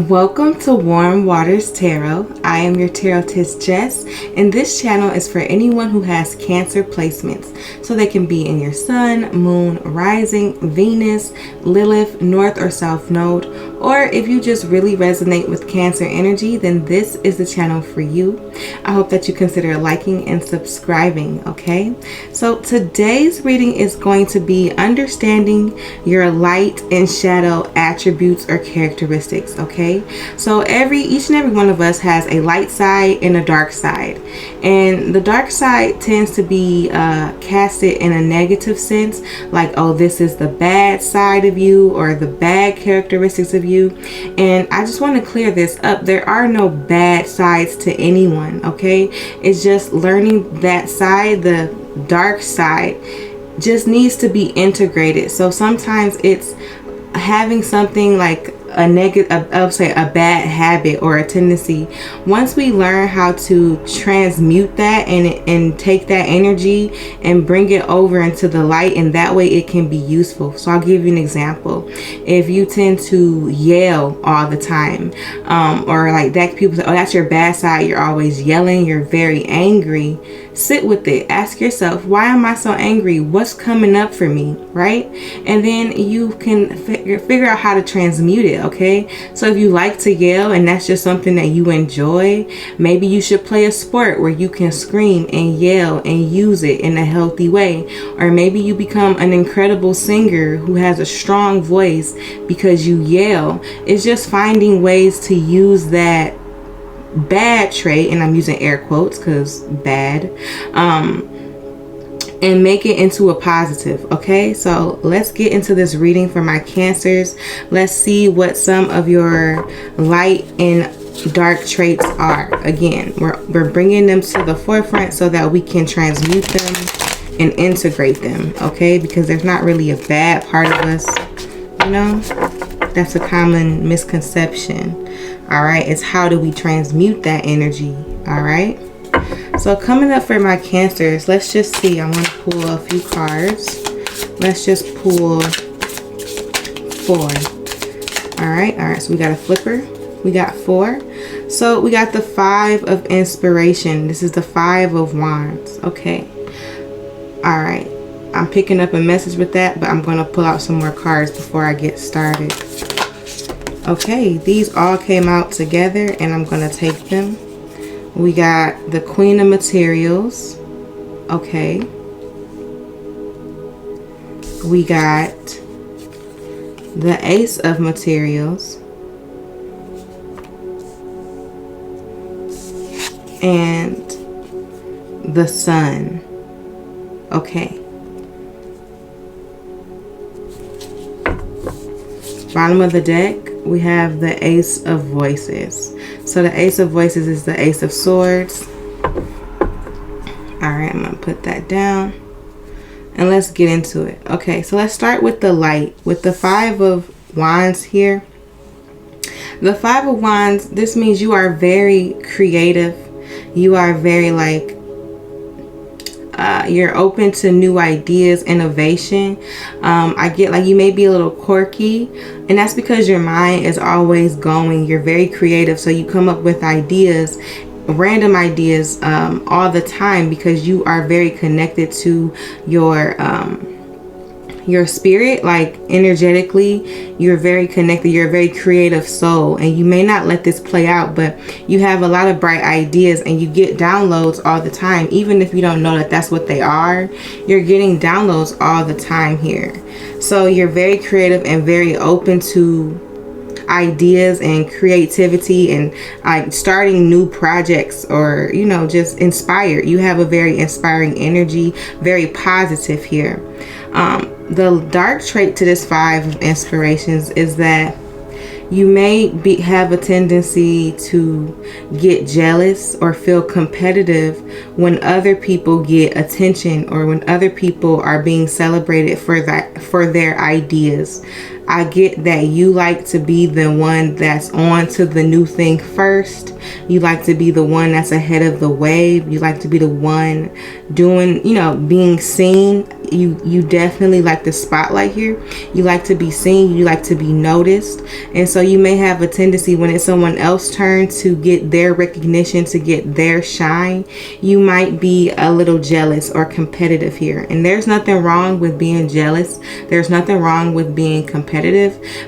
Welcome to Warm Waters Tarot. I am your tarotist Jess, and this channel is for anyone who has Cancer placements. So they can be in your Sun, Moon, Rising, Venus, Lilith, North or South Node, or if you just really resonate with Cancer energy, then this is the channel for you. I hope that you consider liking and subscribing, okay? So today's reading is going to be understanding your light and shadow attributes or characteristics, okay? So each and every one of us has a light side and a dark side, and the dark side tends to be casted in a negative sense, like, oh, this is the bad side of you or the bad characteristics of you. And I just want to clear this up. There are no bad sides to anyone, okay? It's just learning that side, the dark side, just needs to be integrated. So sometimes it's having something like a bad habit or a tendency. Once we learn how to transmute that and take that energy and bring it over into the light, and that way it can be useful. So I'll give you an example. If you tend to yell all the time, or like that, people say, oh, that's your bad side, you're always yelling, you're very angry. Sit with it. Ask yourself, why am I so angry? What's coming up for me, right? And then you can figure out how to transmute it, okay? So if you like to yell and that's just something that you enjoy, maybe you should play a sport where you can scream and yell and use it in a healthy way. Or maybe you become an incredible singer who has a strong voice because you yell. It's just finding ways to use that bad trait, and I'm using air quotes because bad, and make it into a positive, okay? So let's get into this reading for my Cancers. Let's see what some of your light and dark traits are. Again, we're bringing them to the forefront so that we can transmute them and integrate them, okay? Because there's not really a bad part of us, you know? That's a common misconception. All right, it's how do we transmute that energy? All right, so coming up for my Cancers, let's just see. I want to pull a few cards. Let's just pull 4. All right, so we got a flipper, we got 4. So we got the 5 of inspiration. This is the 5 of wands. Okay, all right, I'm picking up a message with that, but I'm going to pull out some more cards before I get started. Okay, these all came out together and I'm going to take them. We got the Queen of Materials. Okay. We got the Ace of Materials. And the Sun. Okay. Bottom of the deck, we have the Ace of Voices. So the Ace of Voices is the Ace of Swords. All right, I'm going to put that down. And let's get into it. Okay, so let's start with the light. With the 5 of Wands here. The 5 of Wands, this means you are very creative. You are very like, you're open to new ideas, innovation. I get like you may be a little quirky, and that's because your mind is always going. You're very creative, so you come up with ideas, random ideas, all the time, because you are very connected to your spirit. Like energetically, you're very connected. You're a very creative soul, and you may not let this play out, but you have a lot of bright ideas and you get downloads all the time. Even if you don't know that that's what they are, you're getting downloads all the time here. So you're very creative and very open to ideas and creativity and like starting new projects, or you know, just inspired. You have a very inspiring energy, very positive here. The dark trait to this 5 of inspirations is that you may have a tendency to get jealous or feel competitive when other people get attention, or when other people are being celebrated for their ideas. I get that you like to be the one that's on to the new thing first. You like to be the one that's ahead of the wave. You like to be the one doing, being seen. You definitely like the spotlight here. You like to be seen. You like to be noticed. And so you may have a tendency when it's someone else's turn to get their recognition, to get their shine. You might be a little jealous or competitive here. And there's nothing wrong with being jealous. There's nothing wrong with being competitive,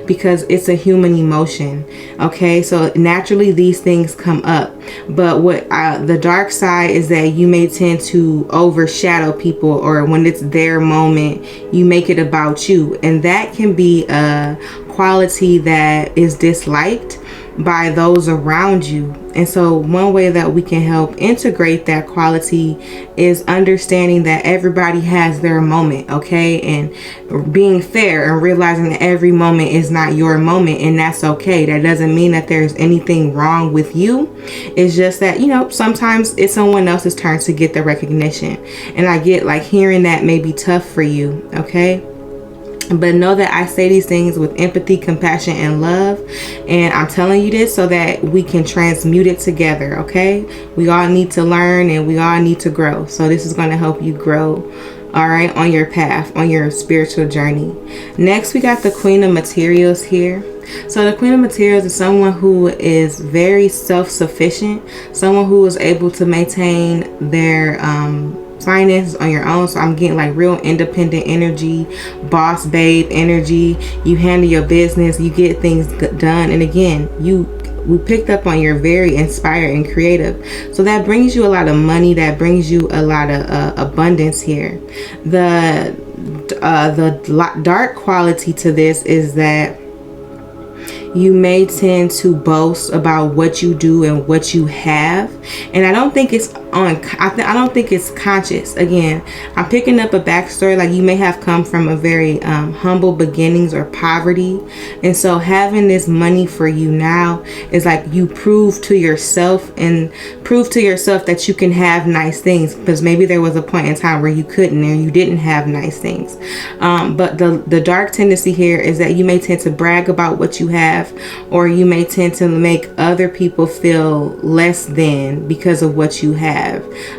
because it's a human emotion. Okay, so naturally these things come up. But what the dark side is that you may tend to overshadow people, or when it's their moment, you make it about you. And that can be a quality that is disliked by those around you. And so one way that we can help integrate that quality is understanding that everybody has their moment, okay? And being fair and realizing that every moment is not your moment, and that's okay. That doesn't mean that there's anything wrong with you. It's just that, sometimes it's someone else's turn to get the recognition. And I get like hearing that may be tough for you, okay? But know that I say these things with empathy, compassion, and love. And I'm telling you this so that we can transmute it together, okay? We all need to learn and we all need to grow. So this is going to help you grow, all right, on your path, on your spiritual journey. Next, we got the Queen of Materials here. So the Queen of Materials is someone who is very self-sufficient, someone who is able to maintain their finances on your own. So I'm getting like real independent energy, boss babe energy. You handle your business, you get things done. And again, we picked up on you're very inspired and creative. So that brings you a lot of money, that brings you a lot of abundance here. The dark quality to this is that you may tend to boast about what you do and what you have, and I don't think it's I don't think it's conscious. Again, I'm picking up a backstory, like you may have come from a very humble beginnings or poverty, and so having this money for you now is like you prove to yourself that you can have nice things, because maybe there was a point in time where you couldn't or you didn't have nice things. But the dark tendency here is that you may tend to brag about what you have, or you may tend to make other people feel less than because of what you have.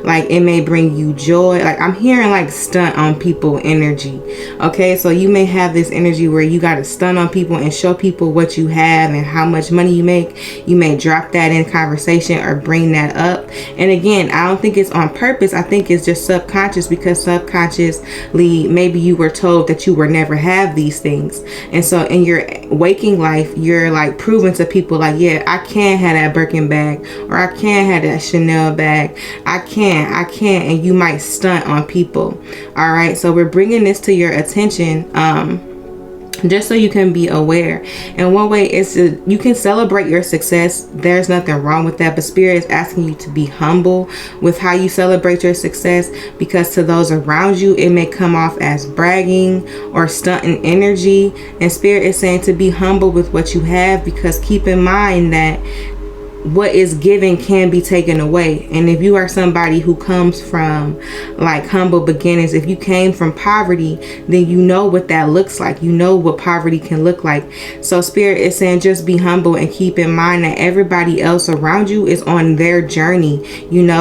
Like it may bring you joy. Like I'm hearing like stunt on people energy. Okay, so you may have this energy where you got to stunt on people and show people what you have and how much money you make. You may drop that in conversation or bring that up. And again, I don't think it's on purpose. I think it's just subconscious, because subconsciously maybe you were told that you will never have these things. And so in your waking life, you're like proving to people like, yeah, I can have that Birkin bag, or I can have that Chanel bag. I can, and you might stunt on people. All right, so we're bringing this to your attention just so you can be aware. And one way is you can celebrate your success. There's nothing wrong with that, but Spirit is asking you to be humble with how you celebrate your success, because to those around you it may come off as bragging or stunting energy. And Spirit is saying to be humble with what you have, because keep in mind that what is given can be taken away. And if you are somebody who comes from like humble beginnings, if you came from poverty, then you know what that looks like. You know what poverty can look like. So Spirit is saying just be humble and keep in mind that everybody else around you is on their journey,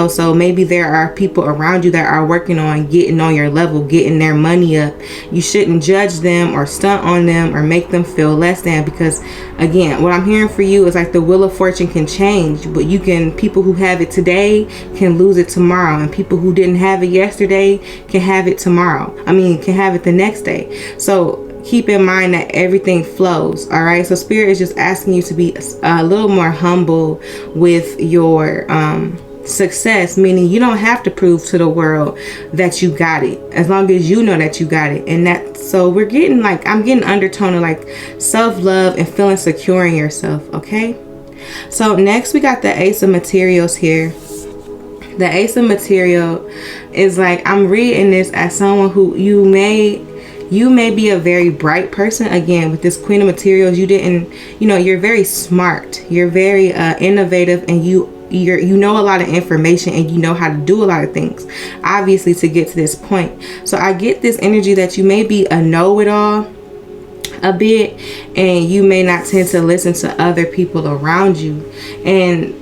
so maybe there are people around you that are working on getting on your level, getting their money up. You shouldn't judge them or stunt on them or make them feel less than, because again, what I'm hearing for you is like the wheel of fortune can change, but people who have it today can lose it tomorrow, and people who didn't have it yesterday can have it tomorrow. Can have it the next day. So keep in mind that everything flows. All right, so Spirit is just asking you to be a little more humble with your success, meaning you don't have to prove to the world that you got it, as long as you know that you got it. And that, so we're getting like, I'm getting undertone of like self-love and feeling secure in yourself. Okay, so next we got the Ace of Materials here. The Ace of Material is like, I'm reading this as someone who you may be a very bright person. Again, with this Queen of Materials, you're very smart, you're very innovative, and you know a lot of information, and you know how to do a lot of things, obviously, to get to this point. So I get this energy that you may be a know-it-all. a bit, and you may not tend to listen to other people around you, and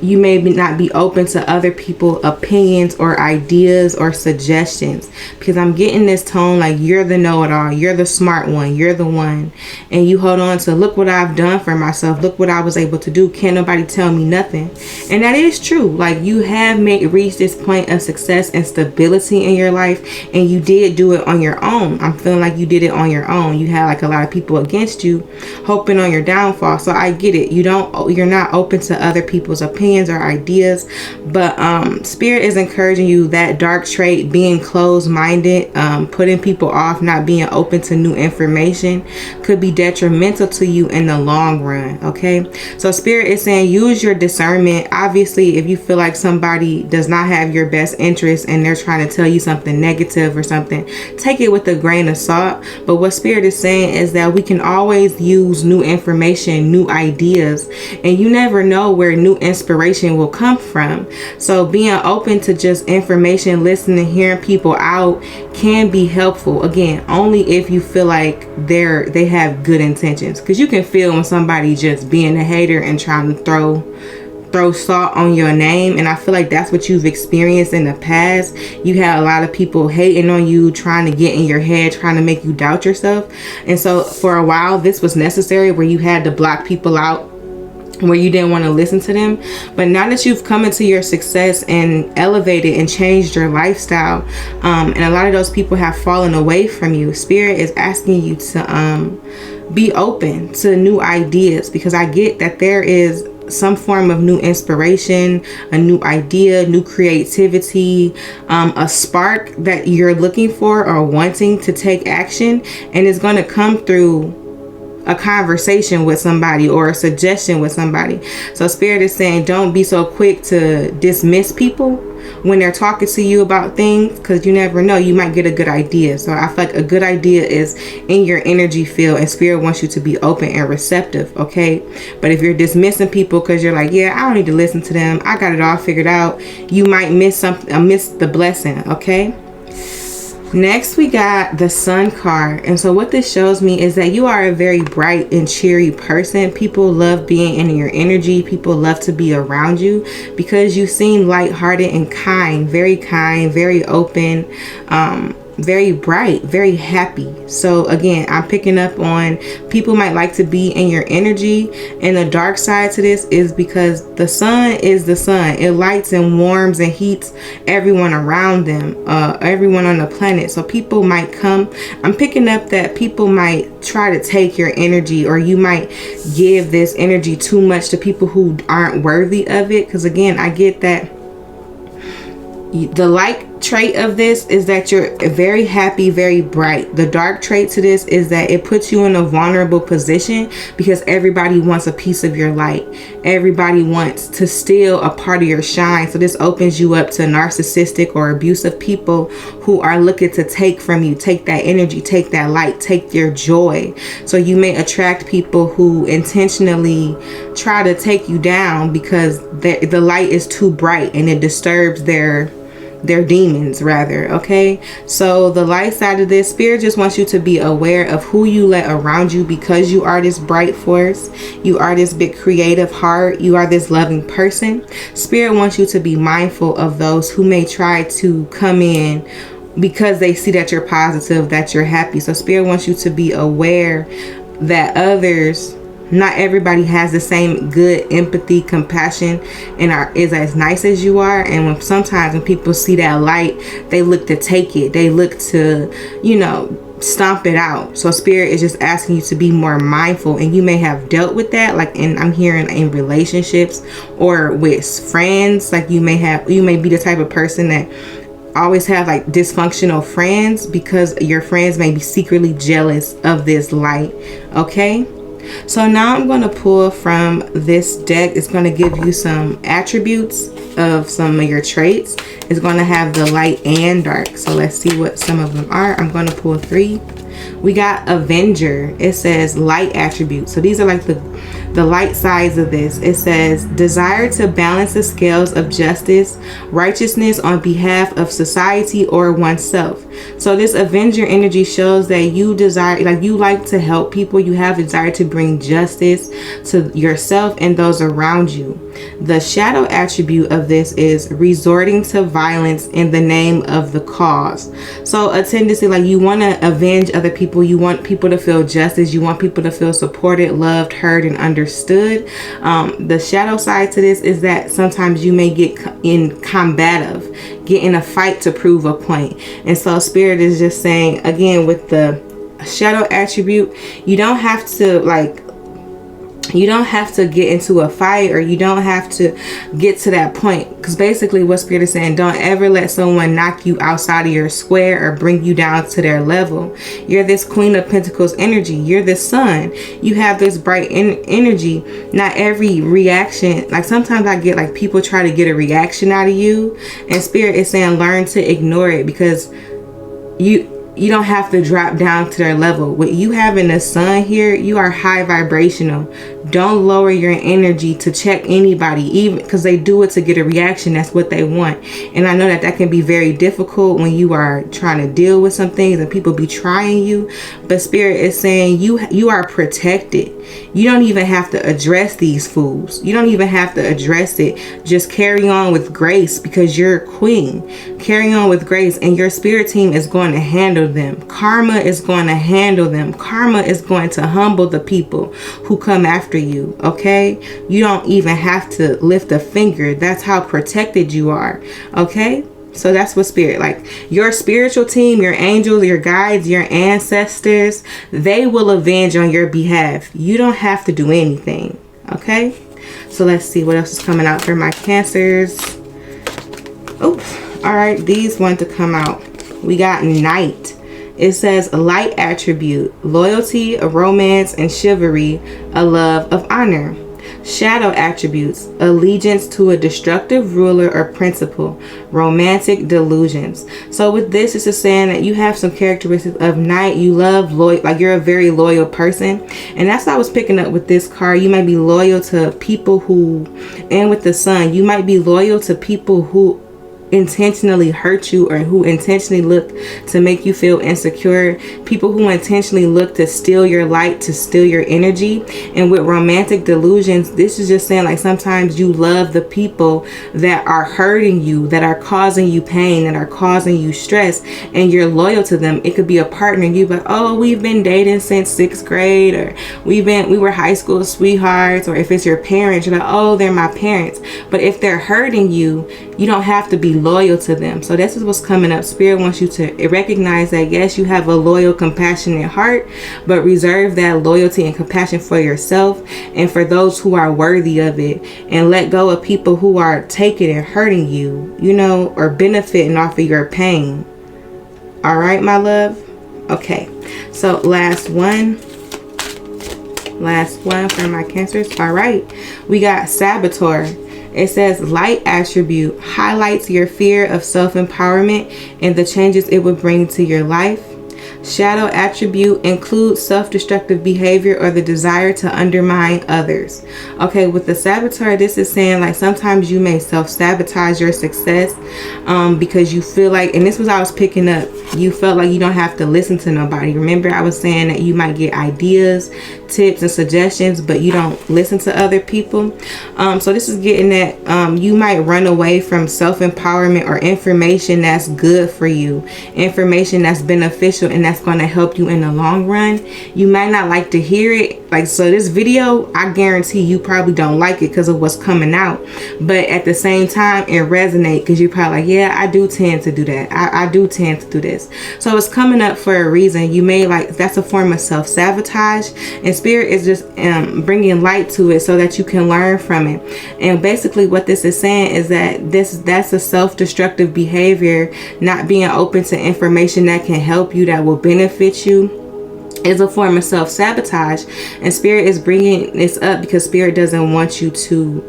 you may not be open to other people's opinions or ideas or suggestions, because I'm getting this tone like you're the know-it-all, you're the smart one, you're the one, and you hold on to, look what I've done for myself, look what I was able to do, can't nobody tell me nothing. And that is true. Like, you have reached this point of success and stability in your life, and you did do it on your own. I'm feeling like you did it on your own. You had like a lot of people against you hoping on your downfall. So I get it. You're not open to other people's opinions or ideas, but spirit is encouraging you, that dark trait, being closed-minded, putting people off, not being open to new information, could be detrimental to you in the long run. Okay, so spirit is saying use your discernment. Obviously, if you feel like somebody does not have your best interest and they're trying to tell you something negative or something, take it with a grain of salt. But what spirit is saying is that we can always use new information, new ideas, and you never know where new inspiration will come from. So being open to just information, listening, hearing people out can be helpful. Again, only if you feel like they have good intentions, because you can feel when somebody just being a hater and trying to throw salt on your name. And I feel like that's what you've experienced in the past. You had a lot of people hating on you, trying to get in your head, trying to make you doubt yourself. And so for a while, this was necessary, where you had to block people out, where you didn't want to listen to them. But now that you've come into your success and elevated and changed your lifestyle, and a lot of those people have fallen away from you, spirit is asking you to be open to new ideas, because I get that there is some form of new inspiration, a new idea, new creativity, a spark that you're looking for or wanting to take action, and it's going to come through a conversation with somebody or a suggestion with somebody. So spirit is saying, don't be so quick to dismiss people when they're talking to you about things, because you never know, you might get a good idea. So I feel like a good idea is in your energy field, and spirit wants you to be open and receptive. Okay, but if you're dismissing people because you're like, yeah, I don't need to listen to them, I got it all figured out, you might miss something, miss the blessing. Okay, next we got the Sun card. And so what this shows me is that you are a very bright and cheery person. People love being in your energy. People love to be around you because you seem lighthearted and kind, very open, very bright, very happy. So again, I'm picking up on people might like to be in your energy. And the dark side to this is because the sun is the sun. It lights and warms and heats everyone around them, everyone on the planet. So people might come, I'm picking up that people might try to take your energy, or you might give this energy too much to people who aren't worthy of it. Because again, I get that the light trait of this is that you're very happy, very bright. The dark trait to this is that it puts you in a vulnerable position, because everybody wants a piece of your light. Everybody wants to steal a part of your shine. So this opens you up to narcissistic or abusive people who are looking to take from you, take that energy, take that light, take your joy. So you may attract people who intentionally try to take you down because the light is too bright and it disturbs their demons rather. Okay, so the light side of this, spirit just wants you to be aware of who you let around you, because you are this bright force, you are this big creative heart, you are this loving person. Spirit wants you to be mindful of those who may try to come in because they see that you're positive, that you're happy. So spirit wants you to be aware that others, not everybody has the same good empathy, compassion, and is as nice as you are. And sometimes when people see that light, they look to take it. They look to, stomp it out. So spirit is just asking you to be more mindful. And you may have dealt with that, I'm hearing in relationships or with friends. Like you may be the type of person that always have dysfunctional friends, because your friends may be secretly jealous of this light. Okay, so now I'm going to pull from this deck. It's going to give you some attributes of some of your traits. It's going to have the light and dark. So let's see what some of them are. I'm going to pull 3. We got Avenger. It says light attributes. So these are the light sides of this. It says desire to balance the scales of justice, righteousness on behalf of society or oneself. So this Avenger energy shows that you desire, like you like to help people. You have a desire to bring justice to yourself and those around you. The shadow attribute of this is resorting to violence in the name of the cause. So a tendency, like you want to avenge other people. You want people to feel justice. You want people to feel supported, loved, heard, and understood. The shadow side to this is that sometimes you may get in combative, get in a fight to prove a point. And so Spirit is just saying, again, with the shadow attribute, you don't have to get into a fight, or you don't have to get to that point, because basically what Spirit is saying, don't ever let someone knock you outside of your square or bring you down to their level. You're this Queen of Pentacles energy. You're the sun. You have this bright energy. Not every reaction, like sometimes I get like people try to get a reaction out of you, and Spirit is saying learn to ignore it, because you don't have to drop down to their level. With you having the sun here, you are high vibrational. Don't lower your energy to check anybody, even because they do it to get a reaction. That's what they want. And I know that that can be very difficult when you are trying to deal with some things and people be trying you. But Spirit is saying you are protected. You don't even have to address these fools. You don't even have to address it. Just carry on with grace, because you're a queen. Carry on with grace, and your spirit team is going to handle them. Karma is going to handle them. Karma is going to humble the people who come after you. Okay? You don't even have to lift a finger. That's how protected you are. Okay? So that's what Spirit, like your spiritual team, your angels, your guides, your ancestors, they will avenge on your behalf. You don't have to do anything. Okay? So let's see what else is coming out for my Cancers. Oops. All right. These want to come out. We got Knight. It says light attribute, loyalty, a romance, and chivalry, a love of honor. Shadow attributes, allegiance to a destructive ruler or principle, romantic delusions. So with this, it's just saying that you have some characteristics of Knight. You love loyal, like you're a very loyal person. And that's what I was picking up with this card. You might be loyal to people who, and with the Sun, you might be loyal to people who intentionally hurt you, or who intentionally look to make you feel insecure, people who intentionally look to steal your light, to steal your energy. And with romantic delusions, this is just saying like sometimes you love the people that are hurting you, that are causing you pain, that are causing you stress, and you're loyal to them. It could be a partner, you but oh, we've been dating since 6th grade, or we were high school sweethearts, or if it's your parents, you're like, oh, they're my parents. But if they're hurting you, you don't have to be loyal to them. So this is what's coming up. Spirit wants you to recognize that yes, you have a loyal, compassionate heart, but reserve that loyalty and compassion for yourself and for those who are worthy of it, and let go of people who are taking and hurting you, you know, or benefiting off of your pain. All right, my love. Okay, so last one for my Cancers. All right, we got Saboteur. It says light attribute, highlights your fear of self-empowerment and the changes it would bring to your life. Shadow attribute includes self-destructive behavior or the desire to undermine others. Okay, with the Saboteur, this is saying like sometimes you may self-sabotage your success because you feel like, and this was I was picking up, you felt like you don't have to listen to nobody. Remember I was saying that you might get ideas, tips, and suggestions, but you don't listen to other people. So this is getting that you might run away from self-empowerment or information that's good for you, information that's beneficial and that's going to help you in the long run. You might not like to hear it. Like, so this video, I guarantee you probably don't like it because of what's coming out, but at the same time it resonates because you're probably like, yeah, I do tend to do that. I do tend to do this. So it's coming up for a reason. You may like, that's a form of self-sabotage, and Spirit is just bringing light to it so that you can learn from it. And basically what this is saying is that that's a self-destructive behavior. Not being open to information that can help you, that will benefit you, is a form of self-sabotage. And Spirit is bringing this up because Spirit doesn't want you to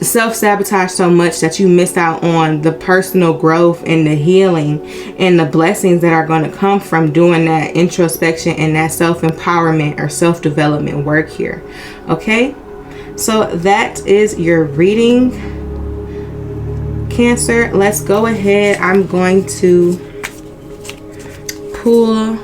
self-sabotage so much that you miss out on the personal growth and the healing and the blessings that are going to come from doing that introspection and that self-empowerment or self-development work here. Okay, so that is your reading, Cancer, let's go ahead. I'm going to pull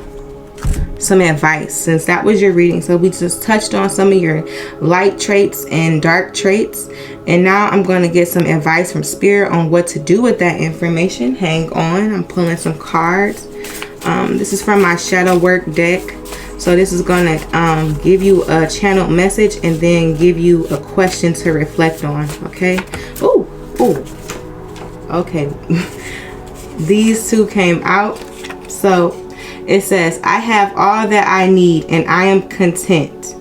some advice since that was your reading. So we just touched on some of your light traits and dark traits, and now I'm going to get some advice from Spirit on what to do with that information. Hang on, I'm pulling some cards. This is from my shadow work deck, so this is going to give you a channeled message and then give you a question to reflect on. Okay. Ooh, okay. These two came out. So it says, I have all that I need and I am content.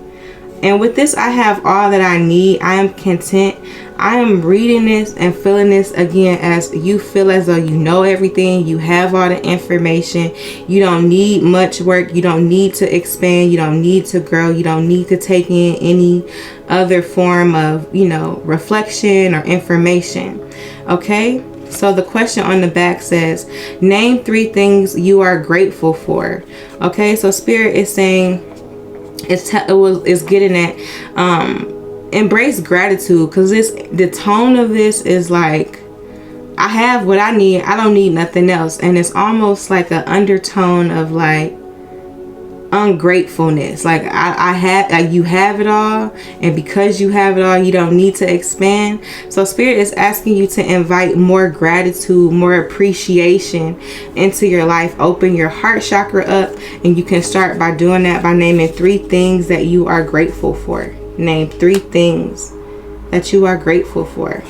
And with this, I have all that I need, I am content. I am reading this and feeling this again as you feel as though you know everything. You have all the information. You don't need much work. You don't need to expand. You don't need to grow. You don't need to take in any other form of, reflection or information. Okay. So the question on the back says, name 3 things you are grateful for. Okay, so Spirit is saying, it's getting at embrace gratitude, because the tone of this is like, I have what I need, I don't need nothing else. And it's almost like an undertone of like ungratefulness, like you have it all, and because you have it all, you don't need to expand. So Spirit is asking you to invite more gratitude, more appreciation into your life. Open your heart chakra up, and you can start by doing that by naming 3 things that you are grateful for. Name 3 things that you are grateful for.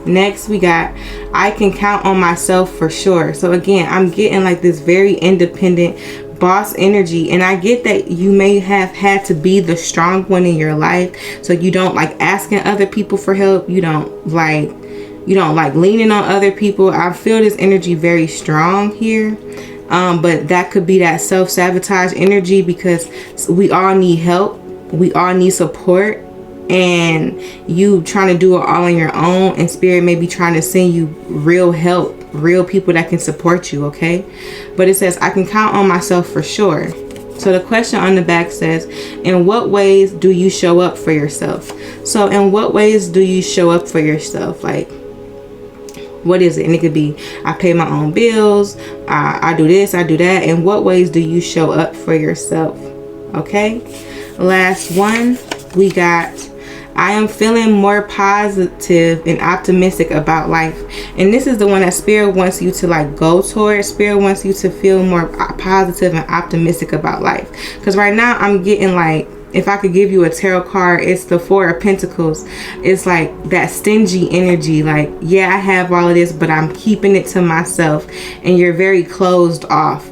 Next, we got, I can count on myself for sure. So again, I'm getting like this very independent boss energy, and I get that you may have had to be the strong one in your life, so you don't like asking other people for help. You don't like leaning on other people. I feel this energy very strong here, but that could be that self-sabotage energy, because we all need help, we all need support, and you trying to do it all on your own, and Spirit may be trying to send you real help, real people that can support you. Okay, but it says, I can count on myself for sure. So the question on the back says, in what ways do you show up for yourself? So in what ways do you show up for yourself? Like, what is it? And it could be, I pay my own bills, I do this, I do that. In what ways do you show up for yourself? Okay, last one, we got, I am feeling more positive and optimistic about life. And this is the one that Spirit wants you to like go towards. Spirit wants you to feel more positive and optimistic about life. Because right now I'm getting like, if I could give you a tarot card, it's the 4 of Pentacles. It's like that stingy energy. Like, yeah, I have all of this, but I'm keeping it to myself. And you're very closed off,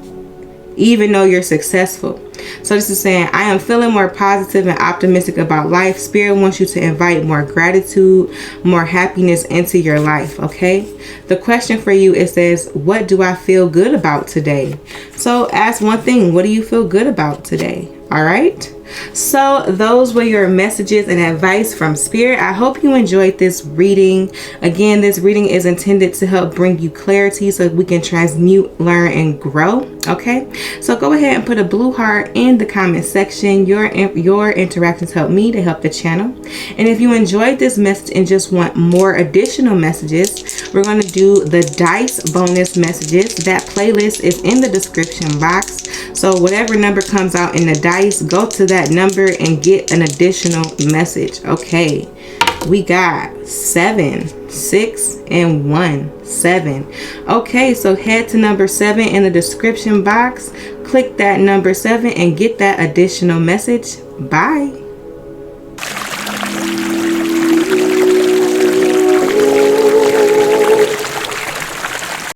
even though you're successful. So this is saying, I am feeling more positive and optimistic about life. Spirit wants you to invite more gratitude, more happiness into your life. Okay, the question for you, it says, what do I feel good about today? So ask one thing. What do you feel good about today? All right, so those were your messages and advice from Spirit. I hope you enjoyed this reading. Again, this reading is intended to help bring you clarity so we can transmute, learn, and grow. Okay, so go ahead and put a blue heart in the comment section. Your interactions help me to help the channel. And if you enjoyed this message and just want more additional messages, we're going to do the dice bonus messages. That playlist is in the description box. So whatever number comes out in the dice, go to that number and get an additional message. Okay, we got 7, 6, and 1. 7. Okay, so head to number 7 in the description box, click that number 7 and get that additional message. Bye.